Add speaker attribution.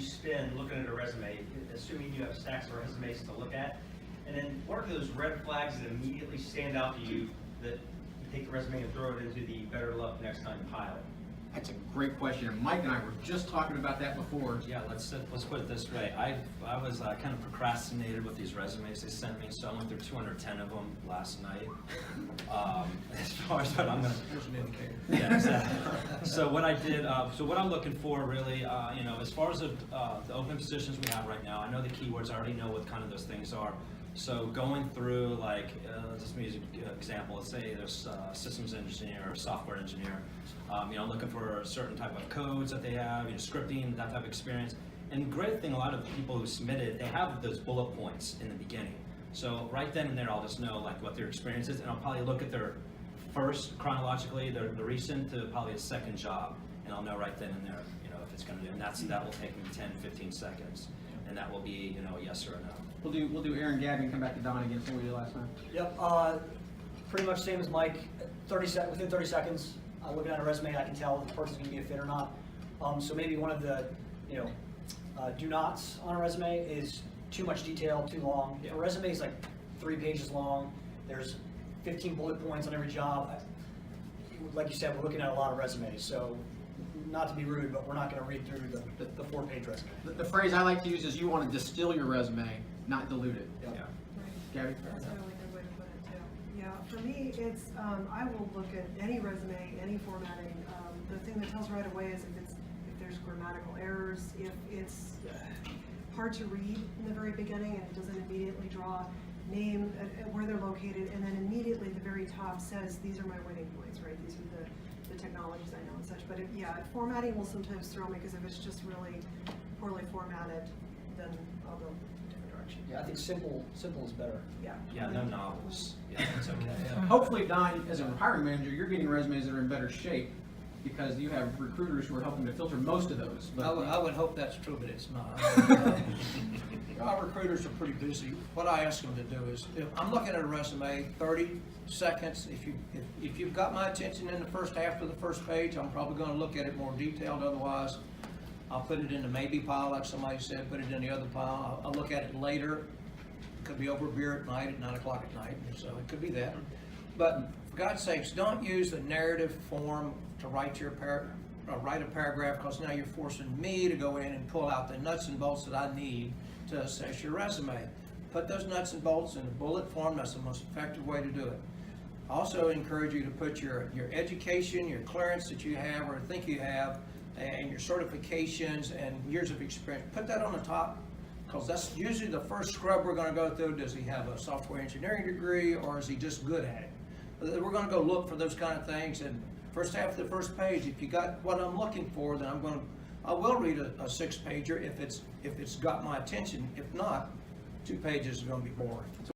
Speaker 1: you spend looking at a resume, assuming you have stacks of resumes to look at? And then what are those red flags that immediately stand out to you that you take the resume and throw it into the better luck next time pile?
Speaker 2: That's a great question. And Mike and I were just talking about that before.
Speaker 3: Yeah, let's put it this way. I was kind of procrastinated with these resumes they sent me, so I went through 210 of them last night. As far as what I'm going to,
Speaker 4: There's an indicator.
Speaker 3: yeah, exactly. So what I did, so what I'm looking for really, you know, as far as the open positions we have right now, I know the keywords. I already know what kind of those things are. So going through, like, just use an example. Let's say there's a systems engineer or software engineer. You know, looking for a certain type of codes that they have, you know, scripting, that type of experience. And the great thing, a lot of the people who submitted, they have those bullet points in the beginning. So right then and there, I'll just know like what their experience is, and I'll probably look at their first chronologically, the recent to probably a second job, and I'll know right then and there, you know, if it's going to do. And that will take me 10, 15 seconds, and that will be, you know, a yes or a no.
Speaker 2: We'll do Aaron, Gabi, and come back to Don again, same we did last time.
Speaker 5: Yep, pretty much same as Mike. Within 30 seconds, looking at a resume, I can tell if the person's going to be a fit or not. So maybe one of the, you know, do nots on a resume is too much detail, too long. If a resume is like 3 pages long, there's 15 bullet points on every job. Like you said, we're looking at a lot of resumes, so not to be rude, but we're not going to read through the 4-page resume.
Speaker 2: The phrase I like to use is you want to distill your resume, not dilute it.
Speaker 5: Yep.
Speaker 3: Yeah.
Speaker 2: Gabi?
Speaker 6: That's a really good way to put it too. Yeah, for me, it's, I will look at any resume, any formatting. The thing that tells right away is if there's grammatical errors, if it's hard to read in the very beginning and it doesn't immediately draw name, where they're located, and then immediately at the very top says, these are my winning points, right? These are the technologies I know and such. But formatting will sometimes throw me because if it's just really poorly formatted, then I'll go a different direction.
Speaker 5: Yeah, I think simple is better.
Speaker 6: Yeah.
Speaker 3: Yeah, no novels. Yeah, it's okay.
Speaker 2: Hopefully, Don, as a hiring manager, you're getting resumes that are in better shape because you have recruiters who are helping to filter most of those. But
Speaker 4: I would hope that's true, but it's not. Our recruiters are pretty busy. What I ask them to do is, if I'm looking at a resume, 30 seconds. If you've got my attention in the first half of the first page, I'm probably going to look at it more detailed. Otherwise, I'll put it in the maybe pile, like somebody said, put it in the other pile. I'll look at it later. It could be over beer at night, at 9 o'clock at night, so it could be that. But for God's sakes, don't use the narrative form to write write a paragraph, because now you're forcing me to go in and pull out the nuts and bolts that I need to assess your resume. Put those nuts and bolts in a bullet form. That's the most effective way to do it. I also encourage you to put your education, your clearance that you have or think you have, and your certifications and years of experience. Put that on the top, because that's usually the first scrub we're going to go through. Does he have a software engineering degree, or is he just good at it? We're going to go look for those kind of things. And first half of the first page, if you got what I'm looking for, then I will read a 6-pager if it's got my attention. If not, 2 pages is going to be boring.